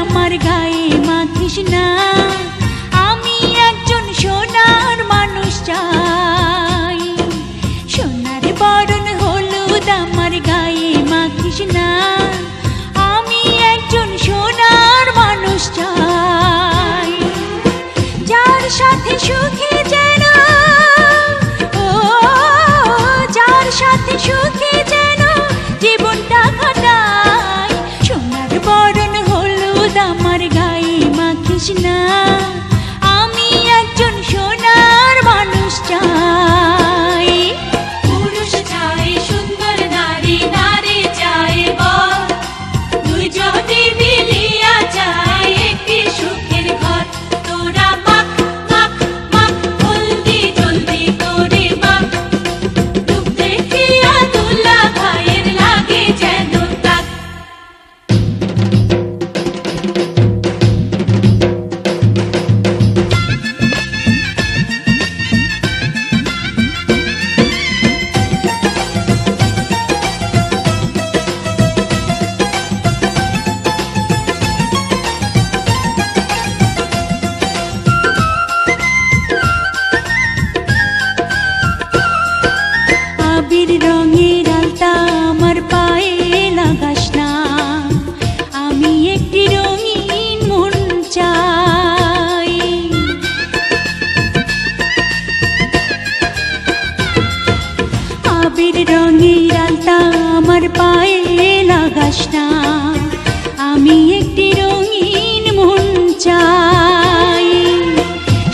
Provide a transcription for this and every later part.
আমার গায়ে মাখিস না, আমি একজন সোনার মানুষ চাই। সোনার বরণ হলুদ আমার গায়ে মাখিস না, আমি একজন সোনার মানুষ চাই। যার সাথে সুখে যেন, ও যার সাথে সুখে যেন জীবনটা কাটাই। সোনার বরণ হলুদ আমার গায়ে মাখিস না, আমি একজন সোনার মানুষ চাই। পুরুষ চাই সুন্দর নারী, নারী চাই বর, দুইজনে মিলিয়া চাই একটি সুখের ঘর। তোরা মাখ মাখ মাখ জলদি জলদি করে মাখ, রূপ দেখিয়া দুলা ভাইয়ের লাগে যেন তাক। আবির রঙের আলতা আমার পায়ে লাগাস না, আমি একটি রঙিন মন চাই। আবির রঙের আলতা আমার পায়ে লাগাস না, আমি একটি রঙিন মন চাই।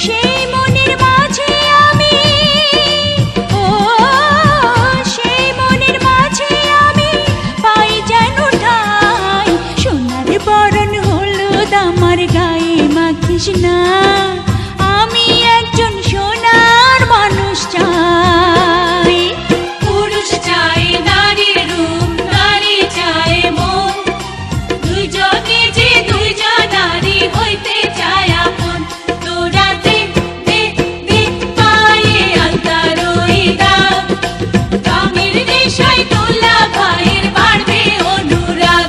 সেই মনের মাঝে আমি, ও সেই মনের মাঝে আমি পাই যেন ঠাই। সোনার বরণ হলুদ আমার গায়ে মাখিস না, আমি একজন সোনার মানুষ চাই। পুরুষ চাই নারীর রূপ, নারী চাই মন, দুইজনে যে দুইজন নারী হইতে চায় আপন। তোরা দে দে দে পায়ে আলতার ওই দাগ, রঙের নেশায় দোলা ভাইয়ের বাড়বে অনুরাগ।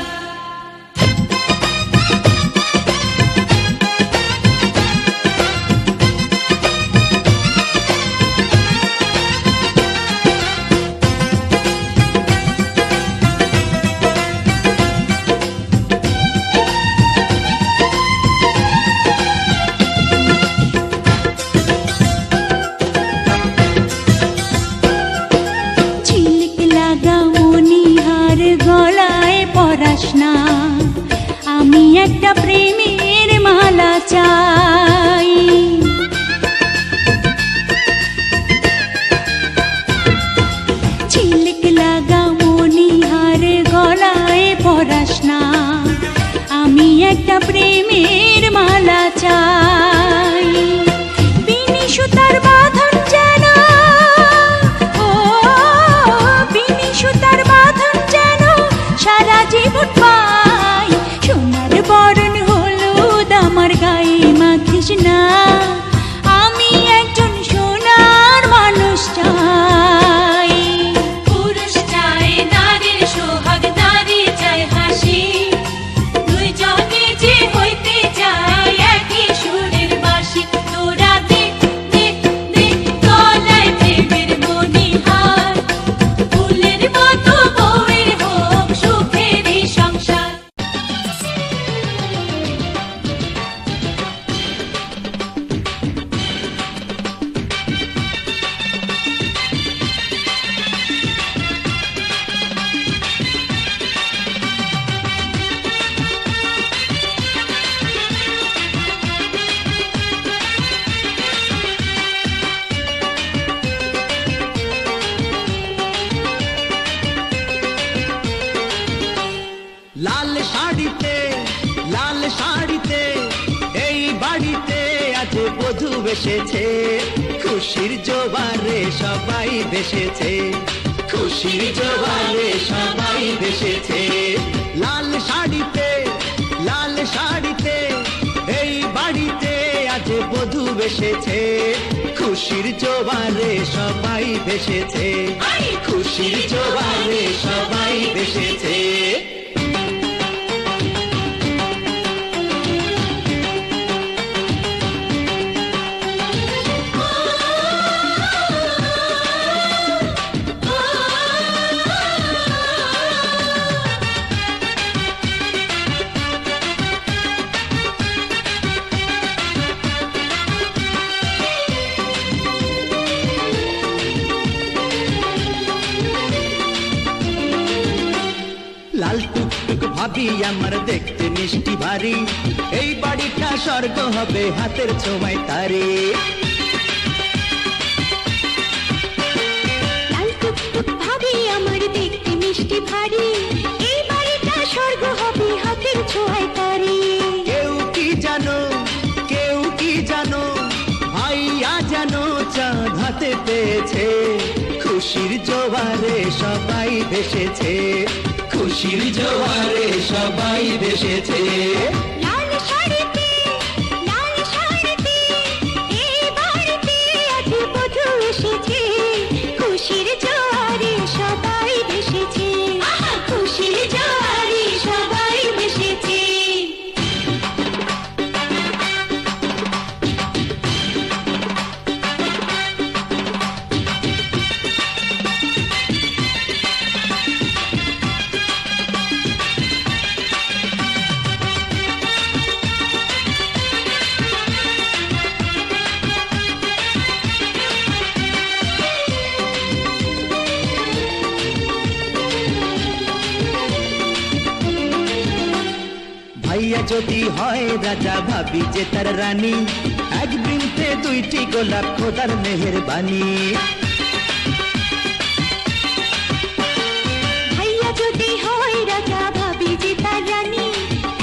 ঝিলিক লাগা মনিহার গলায় পরাস না, আমি একটা প্রেমের মালা চাই। ঝিলিক লাগা মনিহার গলায় পরাস না, আমি একটা প্রেমের মালা চাই। বিনি সুতার বাঁধন যেন, ও বিনি সুতার বাঁধন যেন সারা জীবন পাই। সোনার বরণ হলুদ আমার গায়ে মাখিস না, আমি একজন সোনার মানুষ চাই। পুরুষ চাই নারীর সোহাগ, নারী চাই হাসি, দুইজনে যে হইতে চায় একই সুরের বাঁশি। তোরা দে দে দে গলায় প্রেমের মণিহার, ফুলের মতো বউয়ের হোক সুখেরই সংসার। লাল শাড়িতে, লাল শাড়িতে এই বাড়িতে আজ বধূ এসেছে। খুশির জোয়ারে সবাই ভেসেছে, খুশির জোয়ারে সবাই ভেসেছে। লাল শাড়িতে, লাল শাড়িতে এই বাড়িতে আজ বধূ এসেছে। খুশির জোয়ারে সবাই ভেসেছে, খুশির জোয়ারে সবাই ভেসেছে। ভাবি আমার দেখতে মিষ্টি ভারী, এই বাড়িটা স্বর্গ হবে হাতের ছোঁয়ায় তারে। লাল টুকটুক ভাবি আমার দেখতে মিষ্টি ভারী, এই বাড়িটা স্বর্গ হবে হাতের ছোঁয়ায় তারে। কেউ কি জানো, কেউ কি জানো, ভাইয়া জানো চাঁদ হাতে পেয়েছে, খুশির জোয়ারে সবাই ভেসেছে, খুশির জোয়ারে সবাই ভেসেছে। লাল শাড়িতে, লাল শাড়িতে, এই বাড়িতে আজ বধূ এসেছে, খুশির জোয়ারে সবাই ভেসেছে, খুশির জোয়ারে সবাই ভেসেছে। ভাইয়া যদি হয় রাজা, ভাবি যে তার রানী, এক বৃন্তে দুইটি গোলাপ খোদার মেহেরবানি। ভাইয়া যদি হয় রাজা, ভাবি যে তার রানী,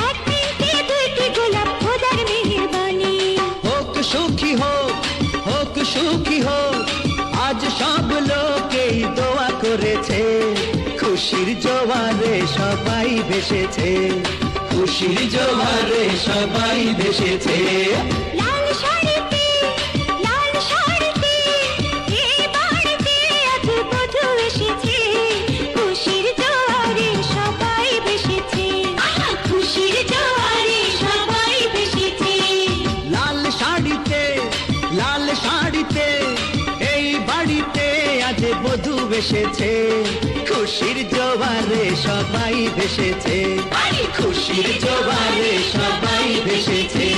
এক বৃন্তে দুইটি গোলাপ খোদার মেহেরবানি। হোক সুখী হোক, হোক সুখী হোক, আজ সব লোকেই দোয়া করেছে, খুশির জোয়ারে সবাই ভেসেছে, খুশির জোয়ারে সবাই ভেসেছে। লাল শাড়িতে, লাল শাড়িতে, এই বাড়িতে আজ বধূ এসেছে, খুশির জোয়ারে সবাই ভেসেছে, খুশির জোয়ারে সবাই ভেসেছে। লাল শাড়িতে, লাল শাড়িতে, এই বাড়িতে আজ বধূ এসেছে, খুশির জোয়ারে সবাই ভেসেছে, খুশির জোয়ারে সবাই ভেসেছে।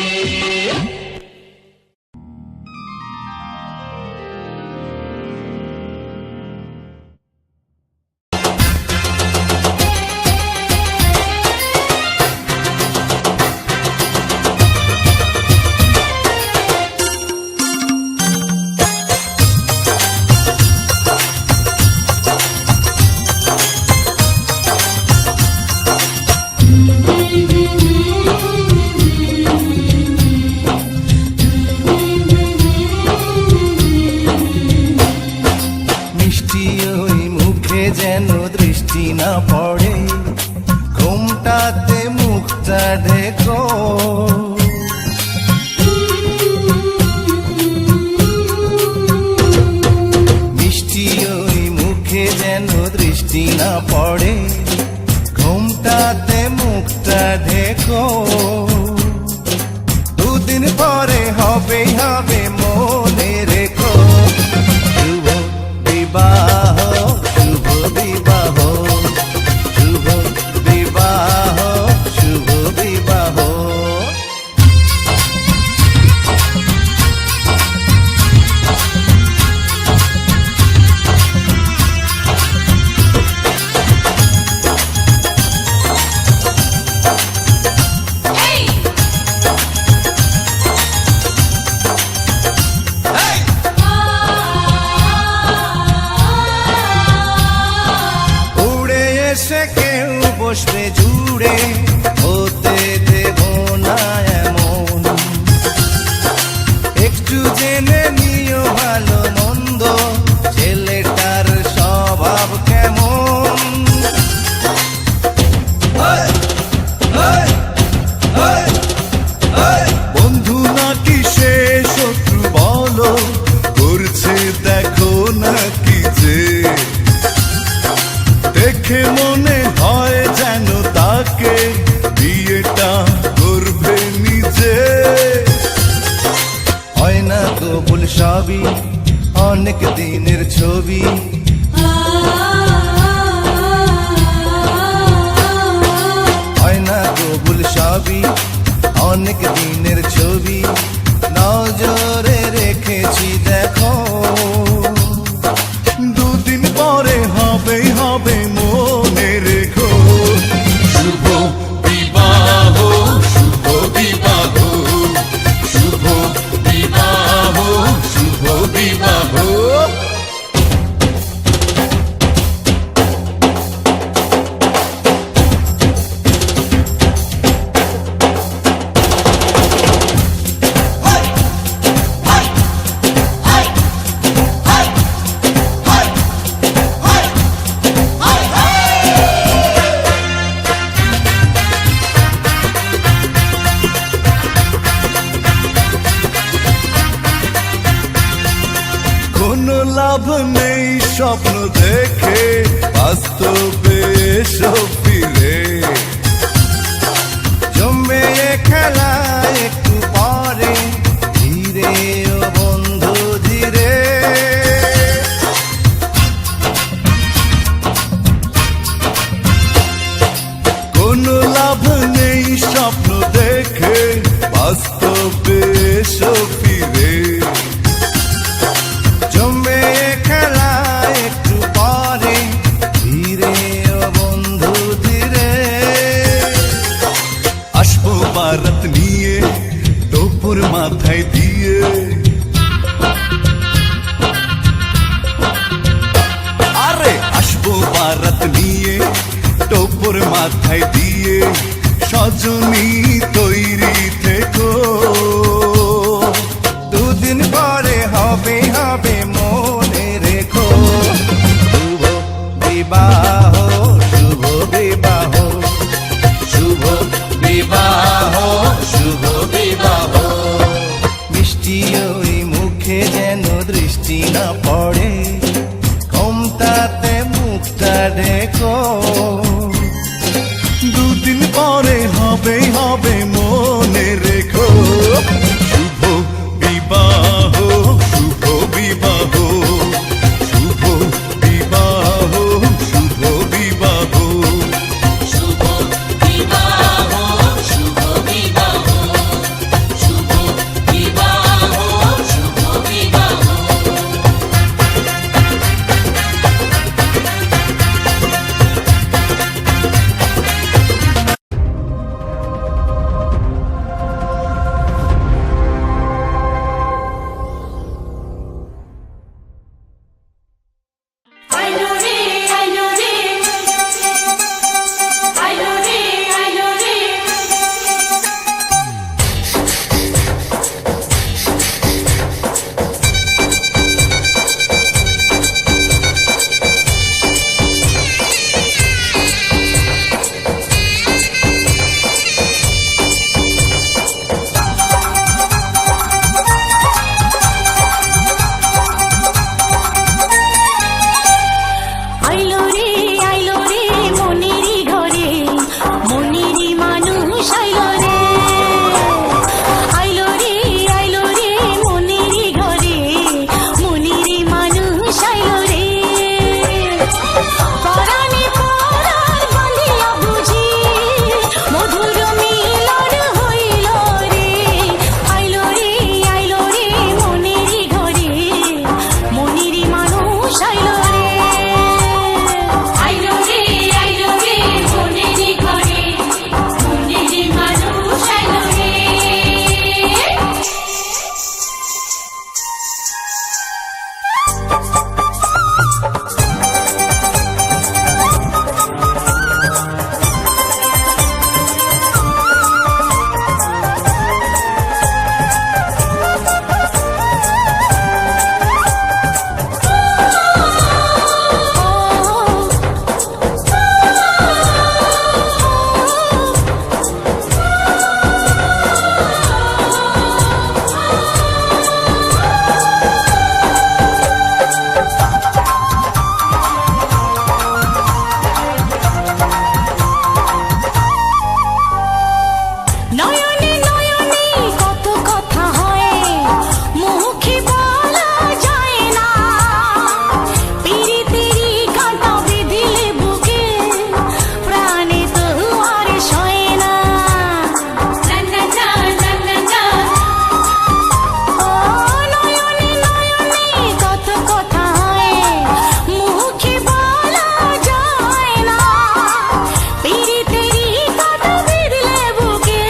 মিষ্টি ওই মুখে যেন দৃষ্টি না পড়ে, ঘুমটাতে মুখটা ঢেকো। মিষ্টি ওই মুখে যেন দৃষ্টি না পড়ে, ঘুমটাতে মুখটা ঢেকো। দুদিন পরে হবে হবে মনে রেখো, শুভ বিবাহ, শুভ বিবাহ, শুভ বিবাহ, শুভ বিবাহ। উড়ে এসে কেউ বসবে জুড়ে, হতে দেব না এমন। একটু জেনে নিও ভালো মন্দ, ছেলেটার স্বভাব কেমন। বন্ধু নাকি সে শত্রু বলো, করছে দেখো নাকি যে, দেখে মনে হয় যেন তাকে বিয়েটা করবে নিজে। হয় না কবুল সবই অনেক দিনের ছবি, হয় না কবুল সবই অনেক দিনের ছবি, নজরে রেখেছি দেখো। দুদিন পরে হবে হবে মনে রেখো, শুভ লাভ নেই স্বপ্ন দেখে, বাস্তবে এসো ফিরে। জমবে এ খেলা একটু পরে, ধীরে ও বন্ধু ধীরে। কোনো লাভ নেই স্বপ্ন দেখে, বাস্তবে এসো ফিরে। জমবে এ খেলা একটু পরে, ধীরে ও বন্ধু ধীরে। আসবো বারাত নিয়ে টোপর মাথায় দিয়ে, আরে আসবো বারাত নিয়ে টোপর মাথায় দিয়ে। সজনী তৈরি থেকো, দুদিন পরে হবে হবে মনে রেখো। শুভ বিবাহ, শুভ বিবাহ, শুভ বিবাহ, শুভ বিবাহ। মিষ্টি ওই মুখে যেন দৃষ্টি না পড়ে, ঘোমটাতে মুখটা ঢেকো। দুদিন পরে হবে হবে মনে রেখো। শুভ বিবাহ, শুভ বিবাহ, শুভ বিবাহ, শুভ বিবাহ। শুভ বিবাহ, শুভ বিবাহ, শুভ বিবাহ, শুভ বিবাহ। আইলো রে আইলো রে, আইলো রে আইলো রে। আইলো রে আইলো রে মনেরই ঘরে, মনেরই মানুষ আইলো রে। আইলো রে আইলো রে মনেরই ঘরে, মনেরই মানুষ আইলো রে। পরাণে পরাণ বাঁধিয়া বুঝি, মধুর মিলন হইল রে। আইলো রে মনেরই ঘরে, মনেরই মানুষ আইলো রে। আইলো রে মনেরই ঘরে, মনেরই মানুষ আইলো রে। নয়নে নয়নে কত কথা হয়, মুখে বলা যায় না। পিরিতেরি কাঁটা বিঁধিলে বুকে, প্রাণে তো আর সয় না। না না না না না না। ও নয়নে নয়নে কত কথা হয়, মুখে বলা যায় না। পিরিতেরি কাঁটা বিঁধিলে বুকে,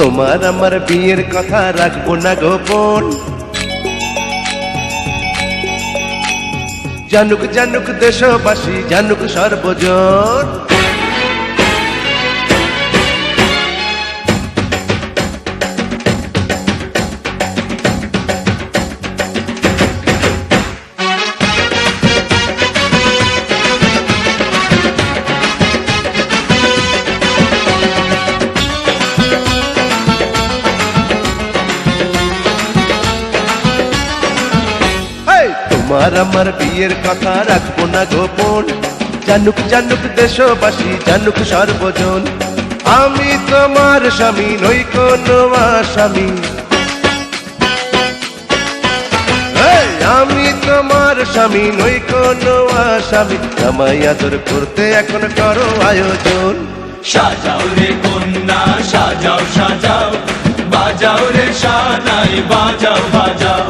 তোমার আমার বিয়ের কথা রাখবো না গোপন, জানুক জানুক দেশবাসী, জানুক সর্বজন। তোমার আমার বিয়ের কথা রাখবো না গোপন, জানুক জানুক দেশবাসী, জানুক সর্বজন। আমি তোমার স্বামী, নই কোনো আসামি। আমি তোমার স্বামী, নই কোনো আসামি। জামাই আদর করতে এখন করো আয়োজন। সাজাও রে কন্যা সাজাও সাজাও, বাজাও রে সানাই বাজাও বাজাও।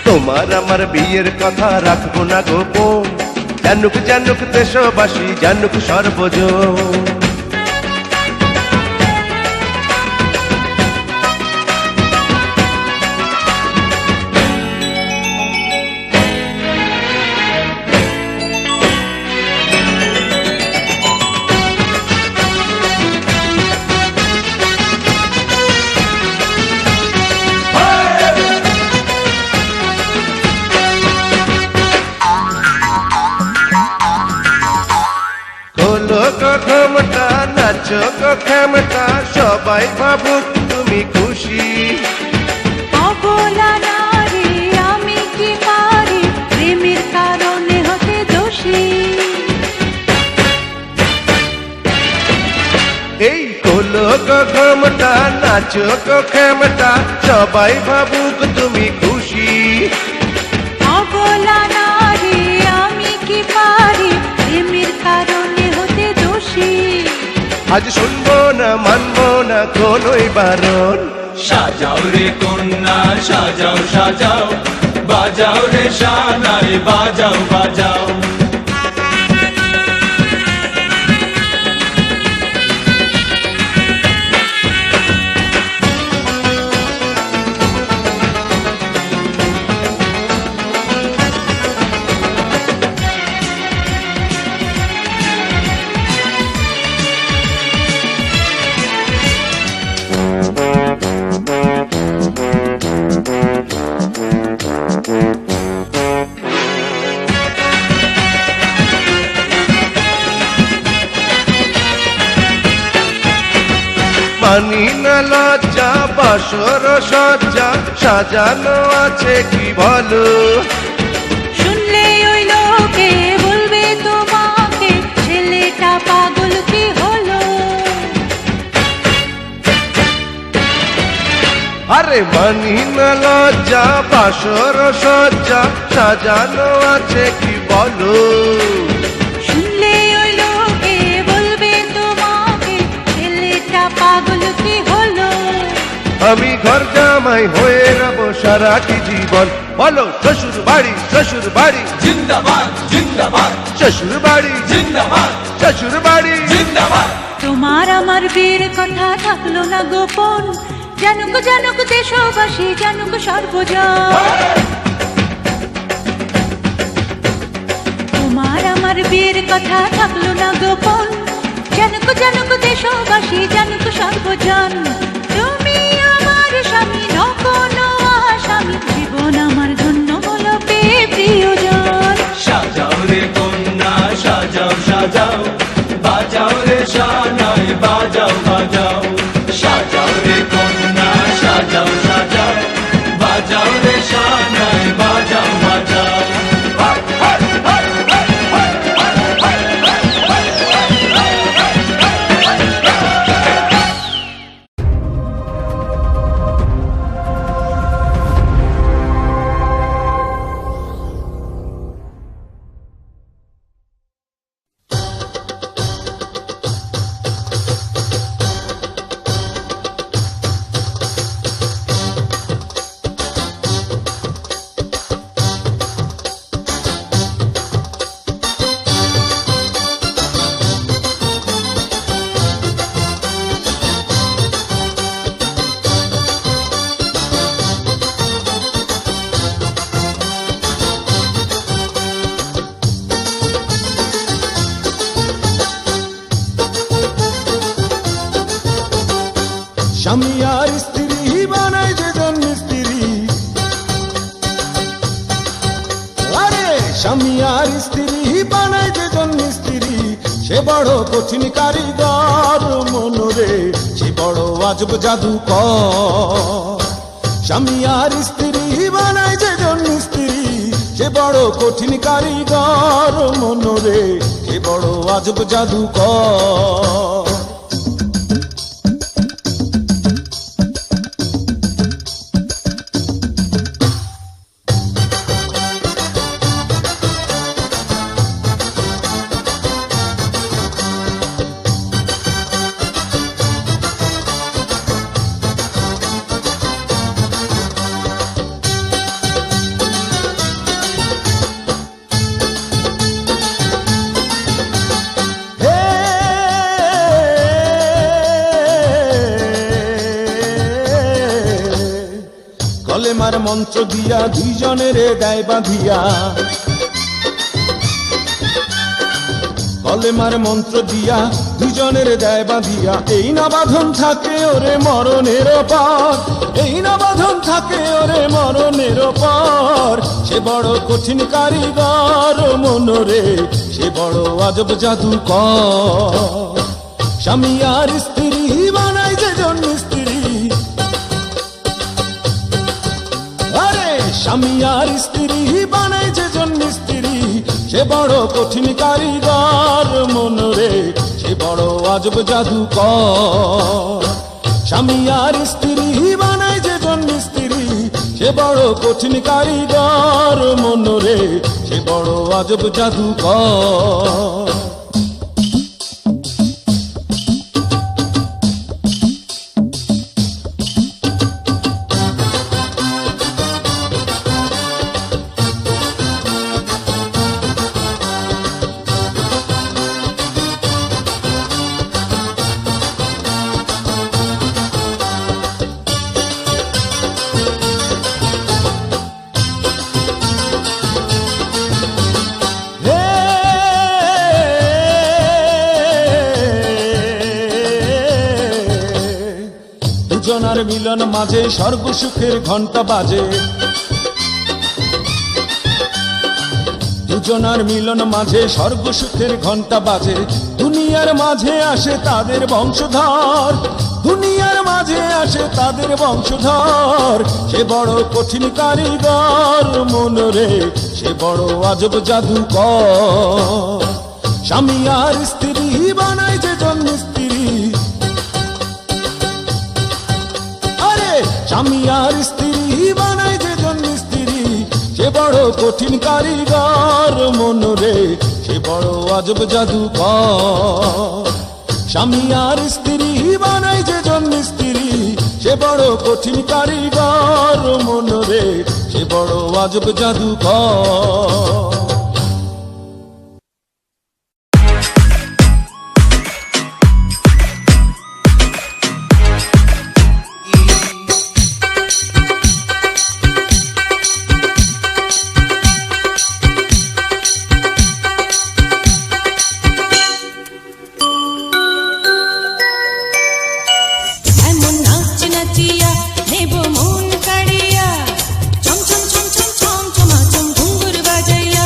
তোমার আমার বিয়ের কথা রাখবো না গোপন, জানুক জানুক দেশবাসী, জানুক সর্বজন। ঘমটা নাচো খেমটা, সবাই ভাবুক তুমি খুশি। অবলা নারী আমি কি পারি, প্রেমের কারণে হতে দোষী। এই কোলো ঘমটা নাচো খেমটা, সবাই ভাবুক তুমি খুশি। অবলা নারী আমি কি পারি, প্রেমের কারণে হতে দোষী। আজ শুনবো না মানবো না কোনোই বারণ। সাজাও রে কন্যা সাজাও সাজাও, বাজাও রে সানাই বাজাও বাজাও। মানি না লজ্জা, বাসর সজ্জা সাজানো আছে কি বলো। শুনলে ওই লোকে বলবে তোমাকে, ছেলেটা পাগল কি হলো। আরে মানি না লজ্জা, বাসর সজ্জা সাজানো আছে কি বলো। শুনলে ওই লোকে বলবে তোমাকে, ছেলেটা পাগল কি হলো। আমি ঘর জামাই হয়ে রব সারাটি জীবন। বলো শ্বশুর বাড়ি, শ্বশুর বাড়ি জিন্দাবাদ জিন্দাবাদ, শ্বশুর বাড়ি, জিন্দাবাদ শ্বশুর বাড়ি। জিন্দাবাদ। তোমার আমার বিয়ের কথা থাকলো না গোপন, জানুক জানুক দেশবাসী, জানুক সর্বজন। তোমার আমার বিয়ের কথা থাকলো না গোপন, জানুক জানুক দেশবাসী, জানুক সর্বজন। তুমি আমার স্বামী, ন কোনো আসামি, জীবন আমার ধন্য হলো পেয়ে প্রিয়জন। সাজাও রে কন্যা সাজাও সাজাও, বাজাও রে সানাই বাজাও বাজাও। সাজাও রে কন্যা সাজাও সাজাও, বাজাও রে সানাই বাজাও বাজাও। স্বামী আর স্ত্রী বানায় যেজন মিস্ত্রি, আরে স্বামী আর স্ত্রী বানায় যেজন মিস্ত্রি, সে বড় কঠিন কারিগর মনরে, সে বড় আজব জাদুকর। স্বামী আর স্ত্রী বানায় যেজন মিস্ত্রি, সে বড় কঠিন কারিগর মনরে, সে বড় আজব জাদুকর। কলেমার মন্ত্র দিয়া দুইজনের দেয় বাঁধিয়া, কলেমার মন্ত্র দিয়া দুজনের দেয় বাঁধিয়া, এই না বাঁধন থাকে ওরে মরণের পর, এই না বাঁধন থাকে ওরে মরণের পর। সে বড় কঠিন কারিগর মনরে, সে বড় আজব জাদুকর। স্বামী আর স্ত্রী বানায় যেজন মিস্ত্রি, আরে স্বামী আর স্ত্রী বানায় যেজন মিস্ত্রি, সে বড় কঠিন কারিগর মনরে, সে বড় আজব জাদুকর। স্বামী আর স্ত্রী বানায় যেজন মিস্ত্রি, সে বড় কঠিন কারিগর মনরে, সে বড় আজব জাদুকর। দুজনার মিলন মাঝে স্বর্গ সুখের ঘন্টা বাজে, দুজনার মিলন মাঝে স্বর্গ সুখের ঘন্টা বাজে। দুনিয়ার মাঝে আসে তাদের বংশধর, দুনিয়ার মাঝে আসে তাদের বংশধর। সে বড় কঠিন কারিগর মনরে, সে বড় আজব জাদুকর। স্বামী আর স্ত্রী বানায় যেজন মিস্ত্রি, স্বামী আর স্ত্রী বানায় যেজন মিস্ত্রি, সে বড় কঠিন কারিগর মনরে, সে বড় আজব জাদুকর। স্বামী আর স্ত্রী বানায় যেজন মিস্ত্রি, সে বড় কঠিন কারিগর মনরে, সে বড় আজব জাদুকর। নেব মন কাড়িয়া, ছম ছম ছম ছম ছম ছমাছম ঘুঙ্গুর বাজাইয়া,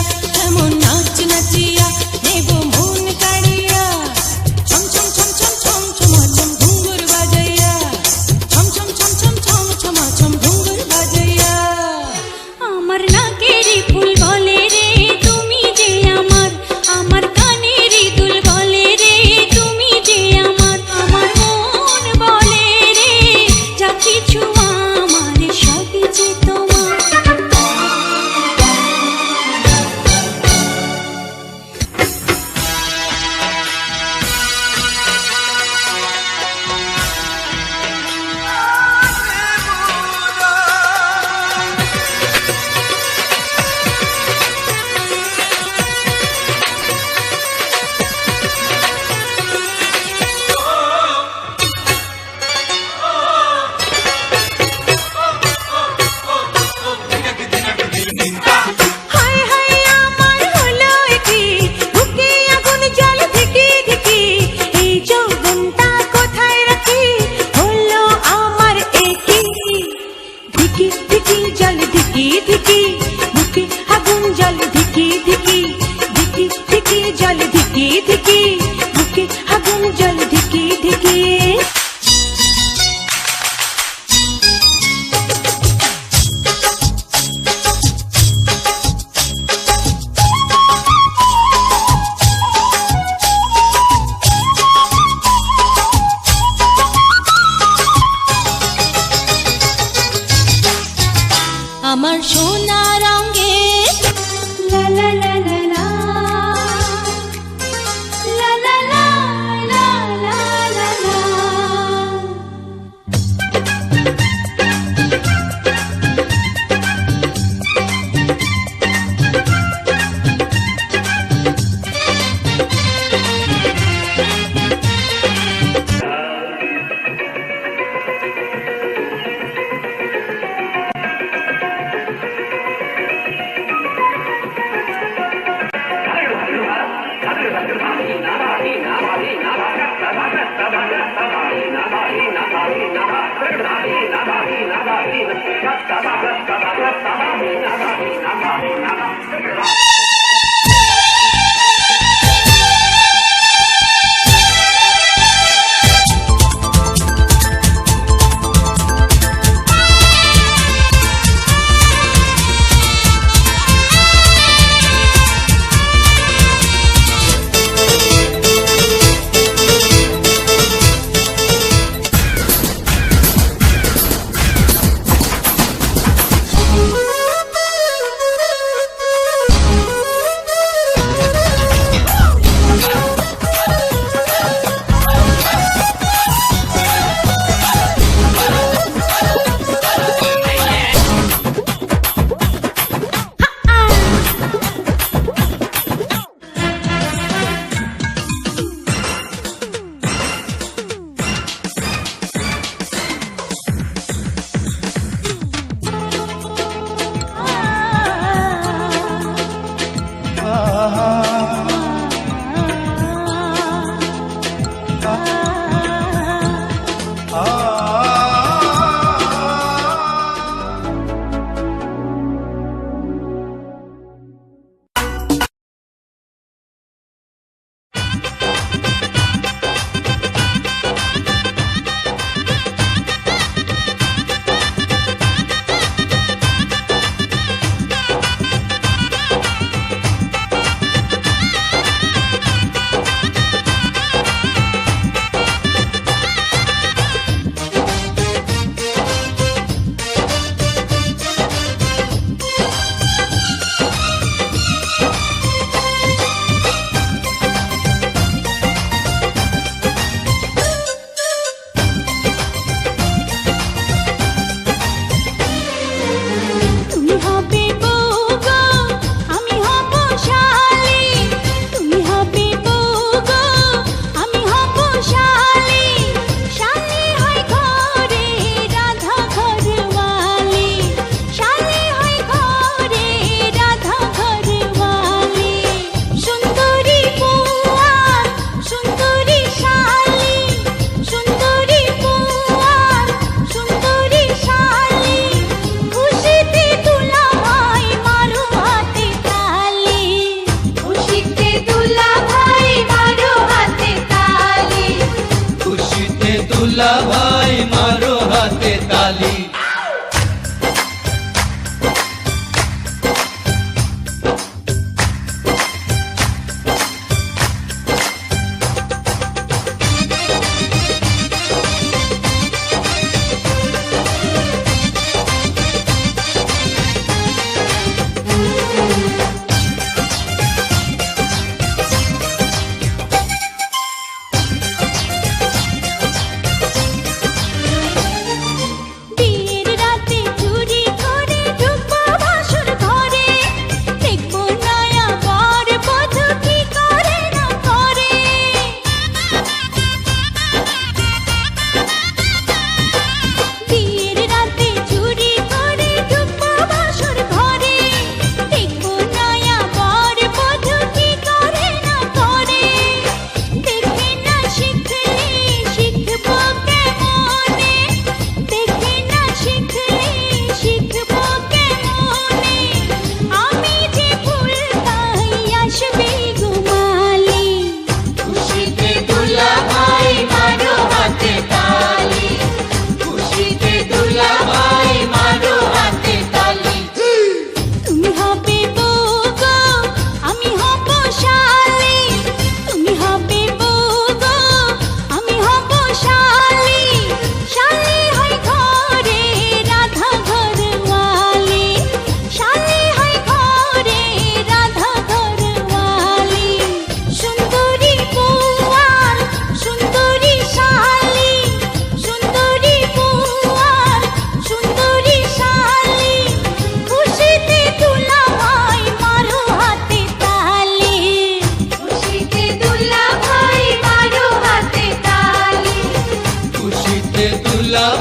আমার সোনা রঙে লা লা লা লা লা লা লা লা লা লা লা লা।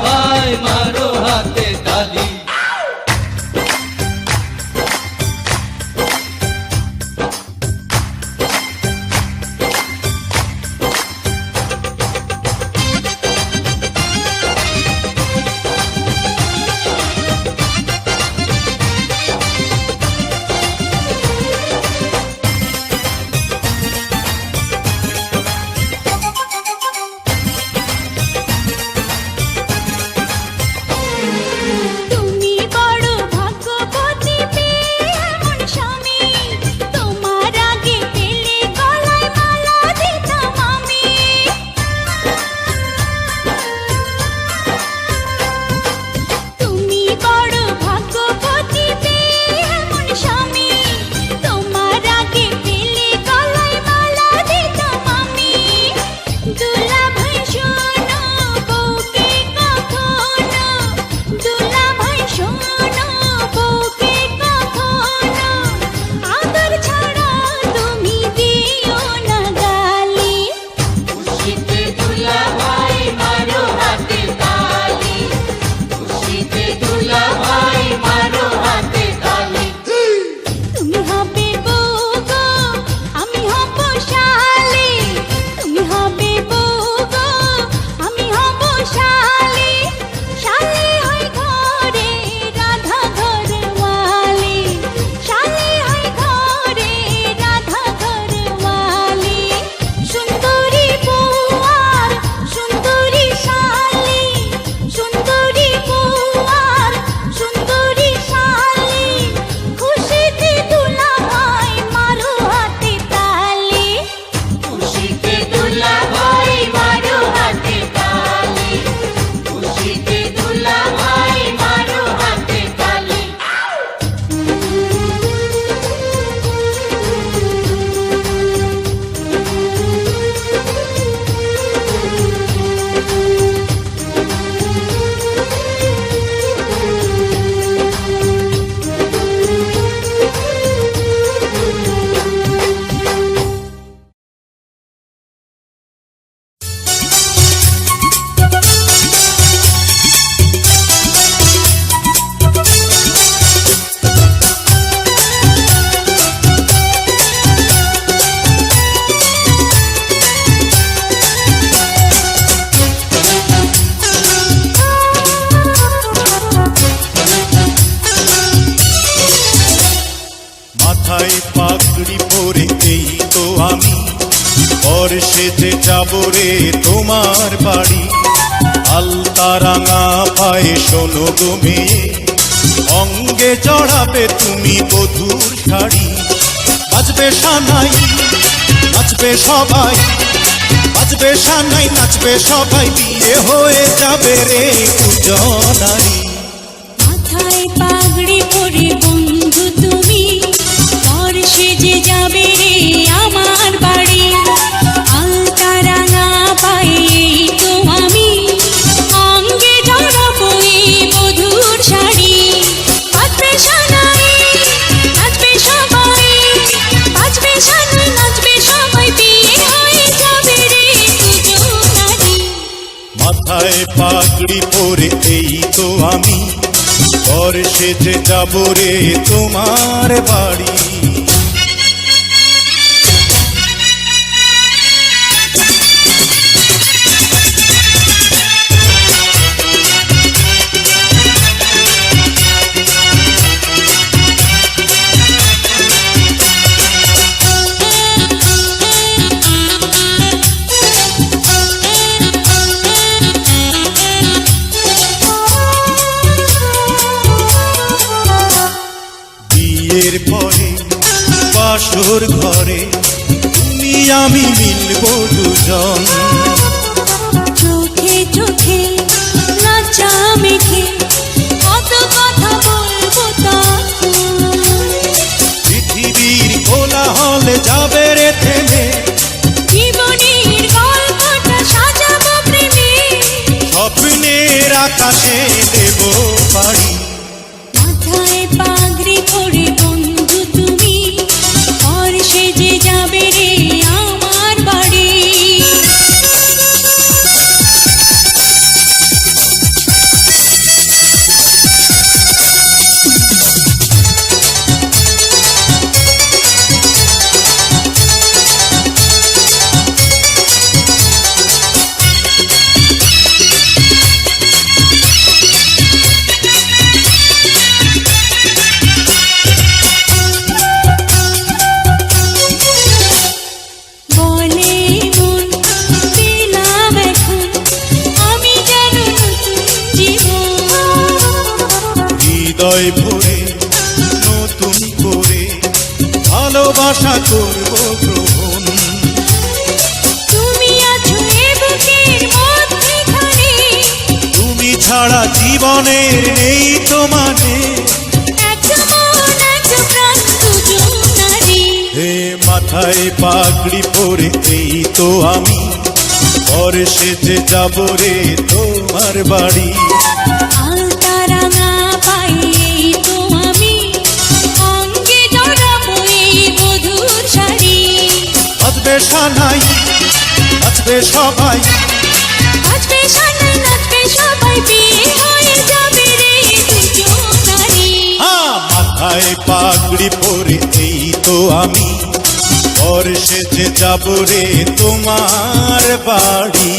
ভাই মারো হাতে তালি। তুমি বড় ভাগ্যবতী পেয়ে এমন স্বামী, তোমার আগে পেলে গলায় মালা দিতাম আমি। তুমি বড় ভাগ্যবতী পেয়ে এমন স্বামী, তোমার আগে পেলে গলায় মালা দিতাম আমি। দুলাভাই শোনো বউকে কখনো, দুলাভাই শোনো বউকে কখনো, আদর ছাড়া তুমি দিও না গালি। খুশিতে দুলাভাই মারো হাতে তালি, খুশিতে দুলাভাই মারো হাতে তালি। তুমি হবে বউ গো, আমি হব শালি। তুমি হবে বউ গো, আমি হব শালি। শালি হয় ঘরে রাধা ঘরওয়ালি, শালি হয় ঘরে রাধা ঘরওয়ালি। সুন্দরী বউ আর সুন্দরী শালি, সুন্দরী বউ আর সুন্দরী শালি। খুশিতে দুলাভাই মারো হাতে তালি। খুশিতে দুলাভাই মারো হাতে তালি, খুশিতে দুলাভাই মারো হাতে তালি। মাথায় পাগড়ি পরে এই তো আমি, পর সেজে যাব রে তোমার বাড়ি। আলতা রাঙা পায়ে শোনো গো মেয়ে, অঙ্গে জড়াবে তুমি বধূর শাড়ি। বাজবে সানাই নাচবে সবাই, বাজবে সানাই নাচবে সবাই, বিয়ে হয়ে যাবে রে দুজনারি। মাথায় পাগড়ি পরে বন্ধু তুমি, পর সেজে যাবে রে আমার বাড়ি। আলতা রাঙা পায়ে এই তো আমি, অঙ্গে জড়াবো এই বধূর শাড়ি। বাজবে সানাই নাচবে সবাই, বাজবে সানাই নাচবে সবাই, বিয়ে হয়ে যাবে রে দুজনারি। মাথায় পাগড়ি পরে এই তো আমি, পর সেজে যাব রে তোমার বাড়ি। বিয়ের পরে বাসর ঘরে তুমি আমি মিলবো দুজন। চোখে চোখে লজ্জা মেখে কত কথা বলবো তখন। পৃথিবীর কোলাহলে যাবে রে থেমে, জীবনের গল্পটা সাজাবো প্রেমে। স্বপ্নের আকাশে দেব বাড়ি। মাথায় পাগড়ি পরে বন্ধু তুমি, পর সেজে যাবে রে আমার বাড়ি। হৃদয় ভরে নতুন করে ভালোবাসা করব গ্রহণ। তুমি আছো এ বুকের মধ্যেখানে, তুমি ছাড়া জীবনের নেই তো মানে। এক মন এক প্রাণ দুজন নারী। হে মাথায় পাগড়ি পরে এই তো আমি, পরে সেজে যাব রে তোমার বাড়ি। আলতা রাঙা পায়ে এই তো আমি, অঙ্গে জড়াবো এই বধূর শাড়ি। বাজবে সানাই নাচবে সবাই, নাচবে সানাই নাচবে সবাই, বিয়ে হয়ে যাবে রে দুজন নারী। মাথায় পাগড়ি পরে এই তো আমি, পরে সেজে যাব রে তোমার বাড়ি।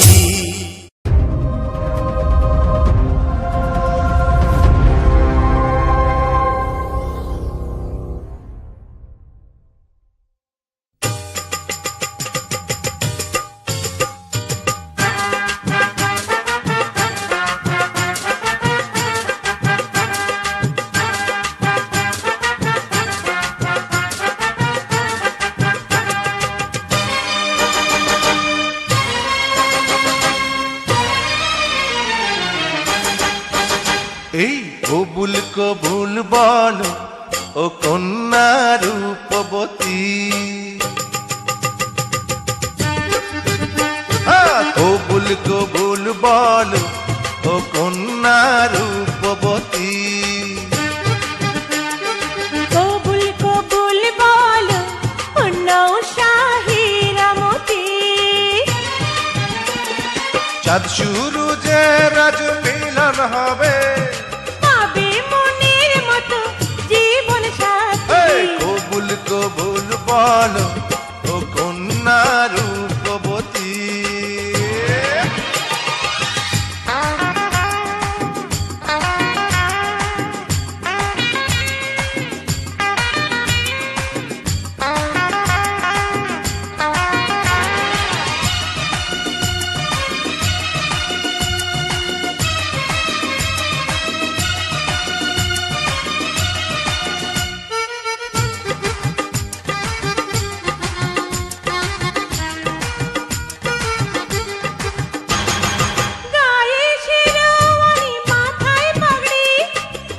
এই কবুল কবুল বল ও কন্যা রূপবতী, কবুল কবুল বল ও কন্যা রূপবতী। কবুল কবুল বলো অন্নও শাহিরামতি। চাঁদ শুরু যে রাজ মিলন হবে, পাবে মনের মতো জীবন সাথী। কবুল কবুল বল ও কন্যা রূপবতী। গায়ে শেরওয়ানি মাথায় পাগড়ি,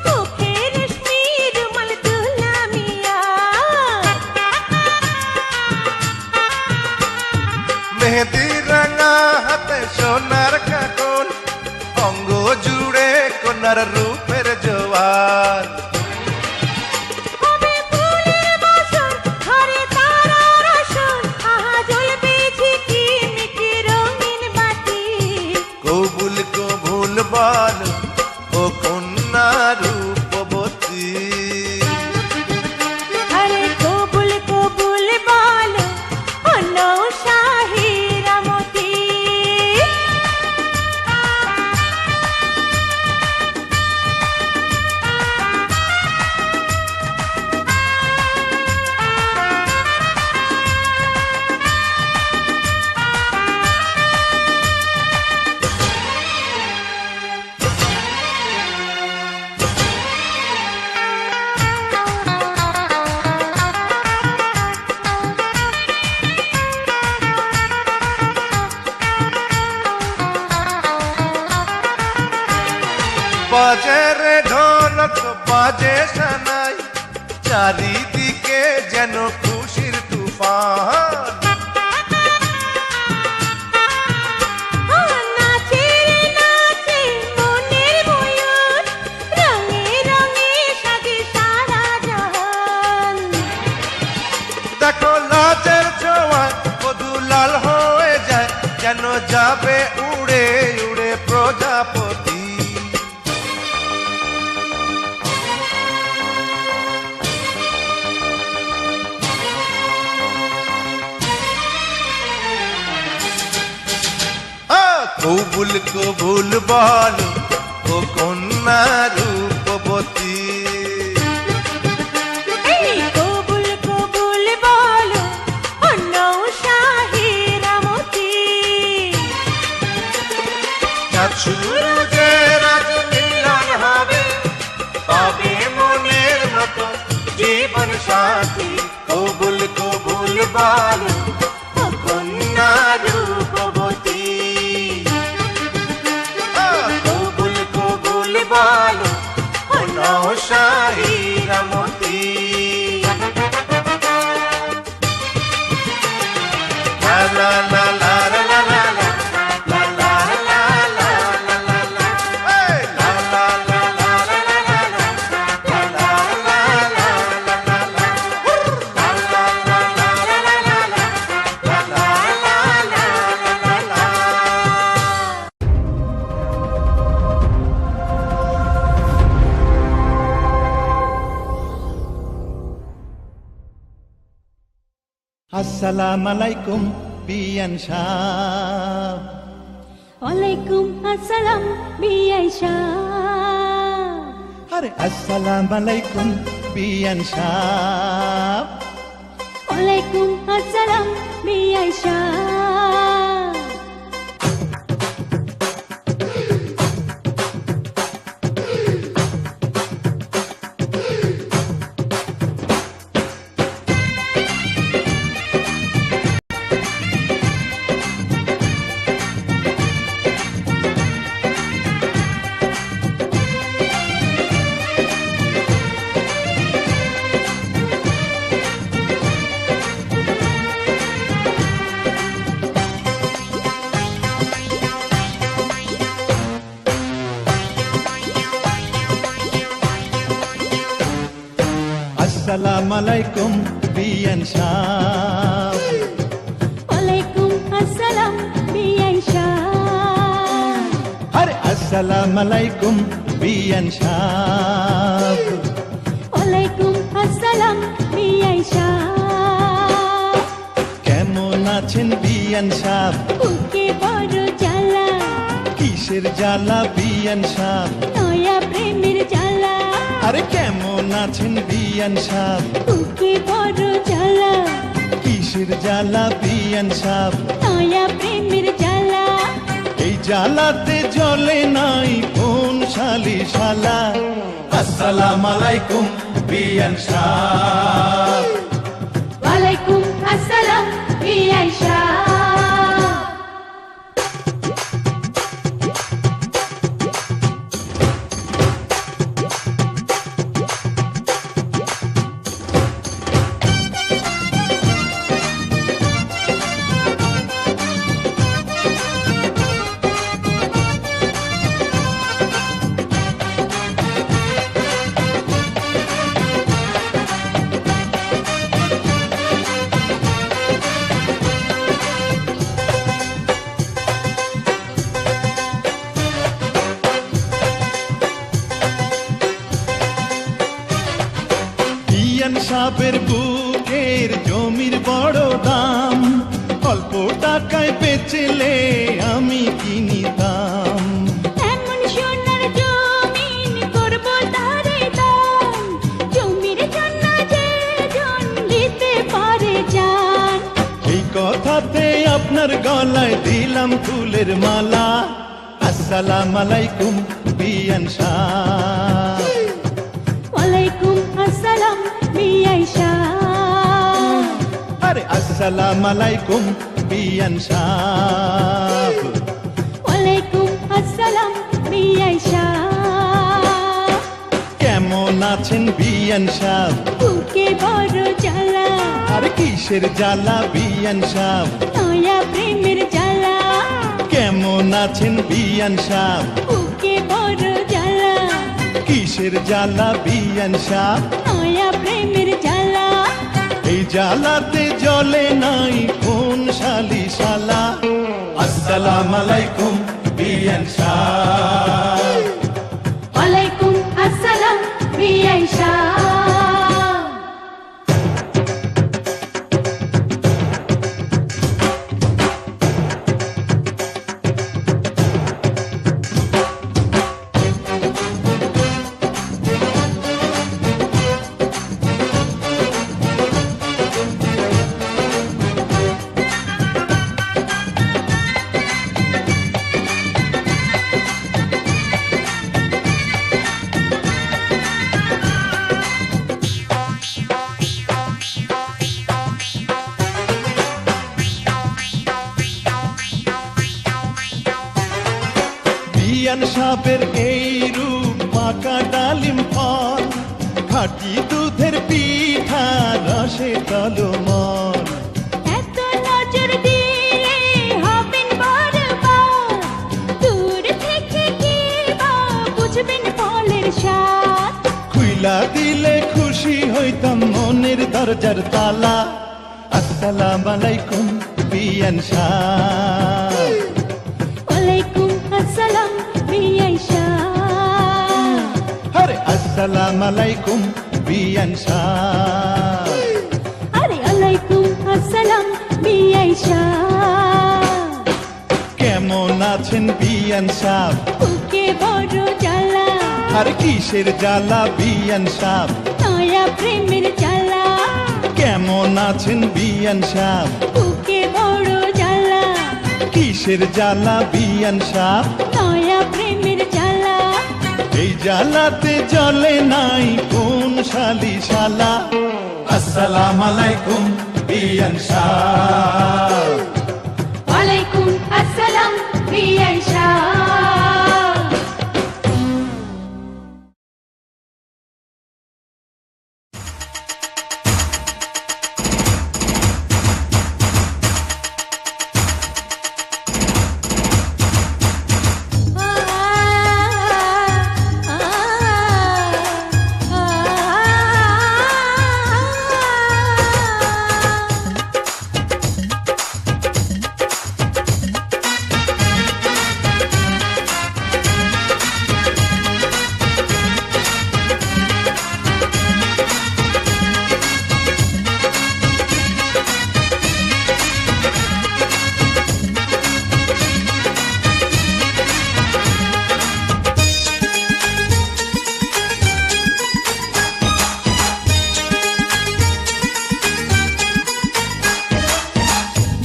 মুখে রেশমি রুমাল দুলামিয়া। মেহেদি রাঙা হাতে সোনার কাকন, অঙ্গ জুড়ে কন্যার রূপের জোয়ার। হবে ফুলের বাসর, ঘরে তারার আসর, আহা জ্বলবে ঝিকিমিকি রঙিন বাতি। কবুল কবুল বল ও কন্যা রূপবতী। আরে কবুল কবুল বলো অন্নও শাহিরামতি। বাজে রে ঢোলক বাজে সানাই, চারিদিকে যেন খুশির তুফান। নাচে রে নাচে মনের ময়ূর, রঙে রঙে সাজে সারা জাহান। দেখো লাজের ছোঁয়ায় বধূ লাল হয়ে যায়, যেন যাবে উড়ে উড়ে প্রজাপতি। কবুল কবুল বল ও কন্যা রূপবতী। এই কবুল কবুল বলো অন্নও শাহিরামতি। চাঁদ শুরু যে রাজ মিলন হবে, তবে আসসালাম আলাইকুম বিয়ান সাহ। ওয়ালাইকুম আসসালাম বিআই সাহেব। আরে আসসালাম আলাইকুম বিয়ান সাহ। ওয়ালাইকুম আসসালাম বিআই সাহেব। আসসালাম আলাইকুম বিয়ান সাহ। ওয়ালাইকুম আসসালাম বিআই সাহেব। আরে আসসালাম আলাইকুম বিয়ান সাহ। ওয়ালাইকুম আসসালাম বিআই সাহেব। কেমন আছেন বিয়ান সাহ? বুকে বড় জ্বালা, কিসের জ্বালা বিয়ান সাহ? নয়া প্রেমের জ্বালা। আরে কেমন আছেন বিয়ান সাহ? বুকে বড় জ্বালা, কিসের জ্বালা বিয়ান সাহ? নয়া প্রেমের জ্বালা। এই জ্বালাতে জ্বলে নাই কোন শালি শালা। আসসালাম আলাইকুম বিয়ান সাহ। ওয়ালাইকুম আসসালাম বিআই সাহেব। বিয়ান সাহেবের বুকের জমির বড় দাম, অল্প টাকায় বেচলে আমি কিনিতাম। এমন সোনার জমিন করব তারে দান, জমির জন্য যে জন দিতে পারে জান। এই কথাতে আপনার গলায় দিলাম ফুলের মালা। আসসালাম আলাইকুম বিয়ান সাহ। ওয়ালাইকুম আসসালাম বিআই সাহেব। আরে আসসালাম আলাইকুম বিয়ান সাহ। ওয়ালাইকুম আসসালাম বিআই সাহেব। কেমন আছেন বিয়ান সাহ? বুকে বড় জ্বালা, আরে কিসের জ্বালা বিয়ান সাহ? নয়া প্রেমের জ্বালা। কেমন আছেন বিয়ান সাহ? বুকে বড় জ্বালা, কিসের জ্বালা বিয়ান সাহ? নয়া প্রেমের জ্বালা। এই জ্বালাতে জ্বলে নাই কোন শালি শালা। আসসালাম আলাইকুম বিয়ান সাহ। ওয়ালাইকুম আসসালাম বিআই সাহেব। বিয়ান সাহেবের এই রূপ পাকা ডালিম ফল, খাঁটি দুধের পিঠা রসে তলমল। এত নজর দিয়ে হবেন বারবার, দূর থেকে কি বা বুঝবেন ফলের স্বাদ। খুইলা দিলে খুশি হইতাম মনের দরজার তালা। আসসালাম আলাইকুম বিয়ান সাহ। ওয়ালাইকুম আসসালাম বিআই সাহেব। আরে আসসালাম আলাইকুম বিয়ান সাহ। আরে আলাইকুম আসসালাম আইসা কেমন আছেন বিয়ান সাহ? বুকে বড় জ্বালা, আর কিসের জ্বালা বিয়ান সাহ? নয়া প্রেমের জ্বালা, কেমন আছেন বিয়ান সাহ? বুকে বড় জ্বালা, কিসের জ্বালা বিয়ান সাহ? নয়া প্রেমের জ্বালা। এই জ্বালাতে জ্বলে নাই কোন শালি শালা। আসসালাম আলাইকুম বিয়ান সাহ। ওয়ালাইকুম আসসালাম বিয়ান শাহ।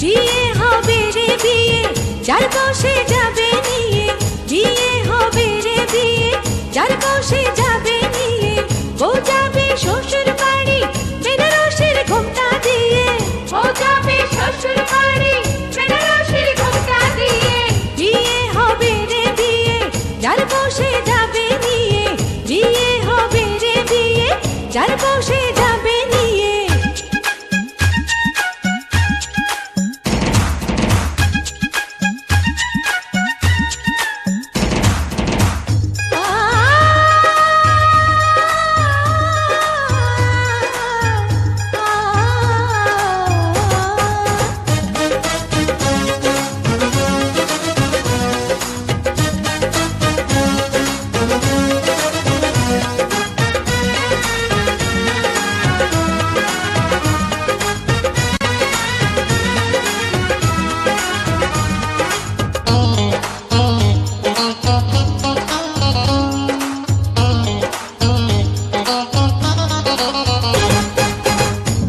বিয়ে হবে রে বিয়ে, যার বসে যাবে নিয়ে, বিয়ে হবে রে বিয়ে, যার বসে যাবে নিয়ে, বউ যাবে শ্বশুর বাড়ি বেনারসের ঘোমটা দিয়ে, বউ যাবে শ্বশুর বাড়ি বেনারসের ঘোমটা দিয়ে। বিয়ে হবে রে বিয়ে, যার বসে যাবে নিয়ে, বিয়ে হবে রে বিয়ে, যার বসে যাবে নিয়ে।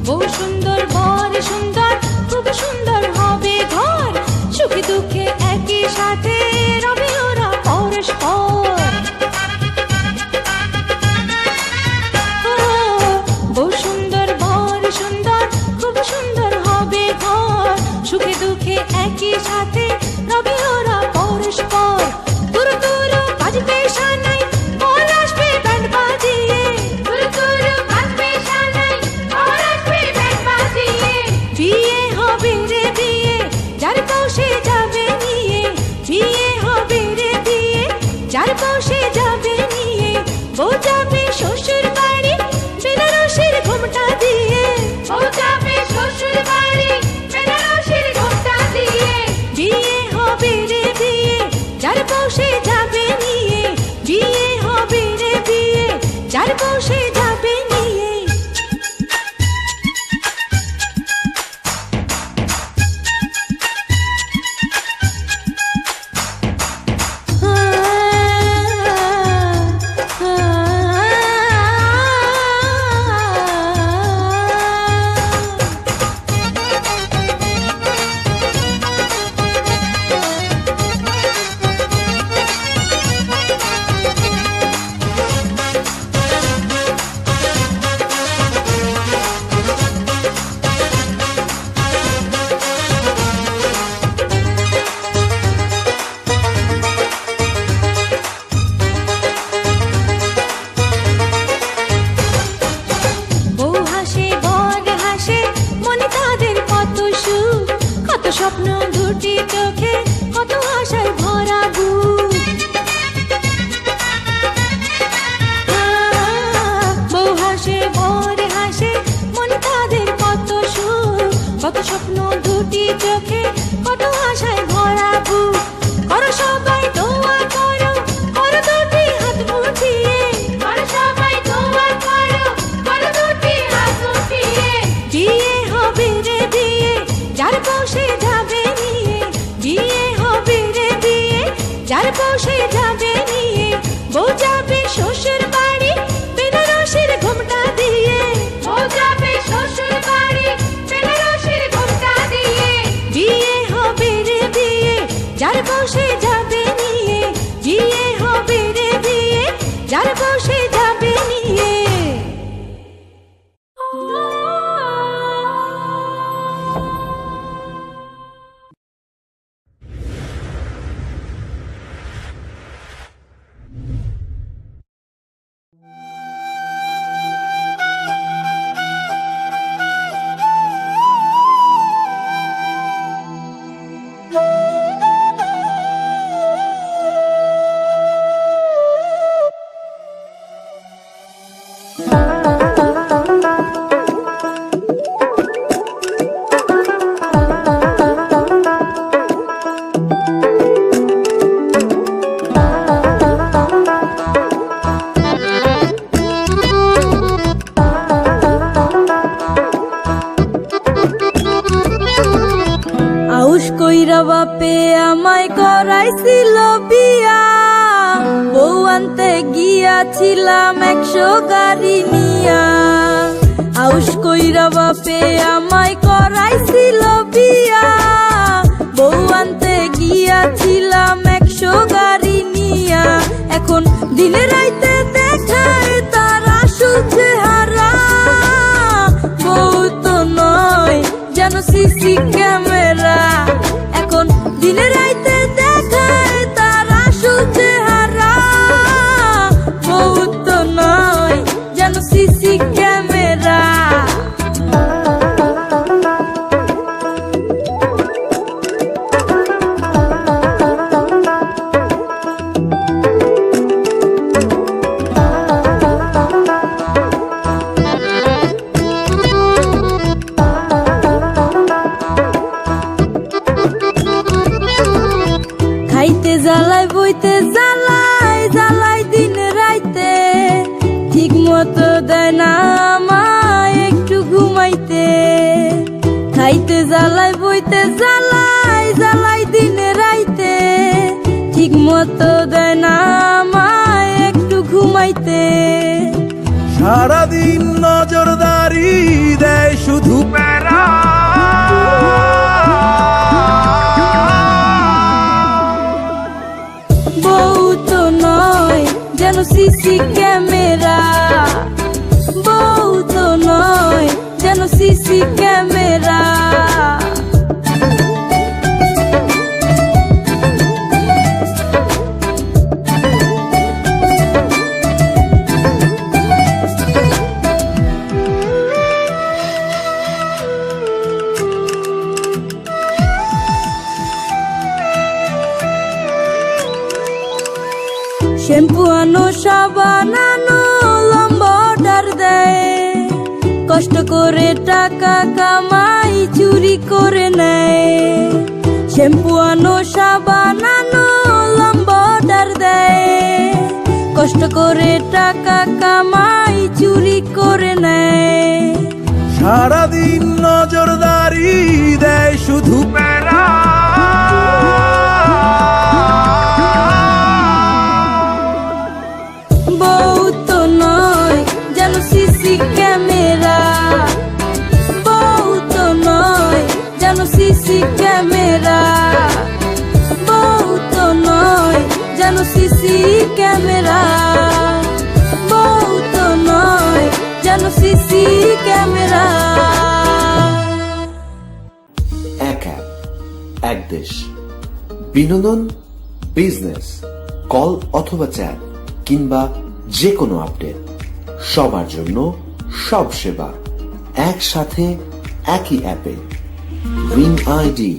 বউ সুন্দর বর সুন্দর, খুব সুন্দর হবে ঘর, সুখে দুঃখে একই সাথে রবে ওরা পরস্পর। ও, বউ সুন্দর বর সুন্দর, খুব সুন্দর হবে ঘর, সুখে দুঃখে একই সাথে রবে ওরা পরস্পর। দূর দূর বাজবে সানাই, বর আসবে ব্যান্ড বাজিয়ে, দূর দূর বাজবে সানাই, বর আসবে ব্যান্ড বাজিয়ে। বিয়ে হবে রে বিয়ে, যার বসে যাবে নিয়ে, বিয়ে হবে রে বিয়ে, যার বসে যাবে নিয়ে, বউ যাবে শ্বশুর বাড়ি বেনারসের ঘোমটা দিয়ে, বউ যাবে শ্বশুর বাড়ি বেনারসের ঘোমটা দিয়ে। বিয়ে হবে রে বিয়ে, যার বসে যাবে নিয়ে, বিয়ে হবে রে বিয়ে, যার বসে যাবে নিয়ে। যার বসে যাবে নিয়ে। আউশ কইরা বাপে আমায় করাইছিল বিয়া, বউ আনতে গিয়াছিলাম 100 গাড়ি নিয়া। আউশ কইরা বাপে আমায় করাইছিল বিয়া, বউ আনতে গিয়াছিলাম 100 গাড়ি নিয়া। এখন দিনে রাইতে দেখায় তার আসল চেহারা, বউ তো নয় যেন সিসি ক্যামেরা। এখন দিনে রাইতে দেখায় তার আসল চেহারা, বউ তো নয় যেন সিসি ক্যামেরা। খাইতে জ্বালাই বইতে জ্বালাই জ্বালাই দিন রাইতে, ঠিক মতো দেয় না আমায় একটু ঘুমাইতে। খাইতে জ্বালাই বইতে জ্বালাই জ্বালাই দিন রাইতে, ঠিক মতো দেয় না আমায় একটু ঘুমাইতে। সারাদিন নজরদারি দেয় শুধু প্যারা, বউ তো নয় যেন সিসি ক্যামেরা, বউ তো নয় যেন সিসি ক্যামেরা। শ্যাম্পু আনো সাবান আনো লম্বা অর্ডার দেয়, কষ্ট করে টাকা কামাই চুরি করে নেয়। শ্যাম্পু আনো সাবান আনো লম্বা অর্ডার দেয়, কষ্ট করে টাকা কামাই চুরি করে নেয়। সারাদিন নজরদারি দেয় শুধু প্যারা, বউ তো নয় যেন সিসি ক্যামেরা, বউ তো নয় যেন সিসি ক্যামেরা, বউ তো নয় যেন সিসি ক্যামেরা, বউ তো নয় যেন সিসি ক্যামেরা। এক অ্যাপ, এক দেশ। বিনোদন, বিজনেস, কল অথবা চ্যাট কিংবা যে কোনো আপডেট, সবার জন্য সব সেবা একসাথে একই অ্যাপে। Green ID.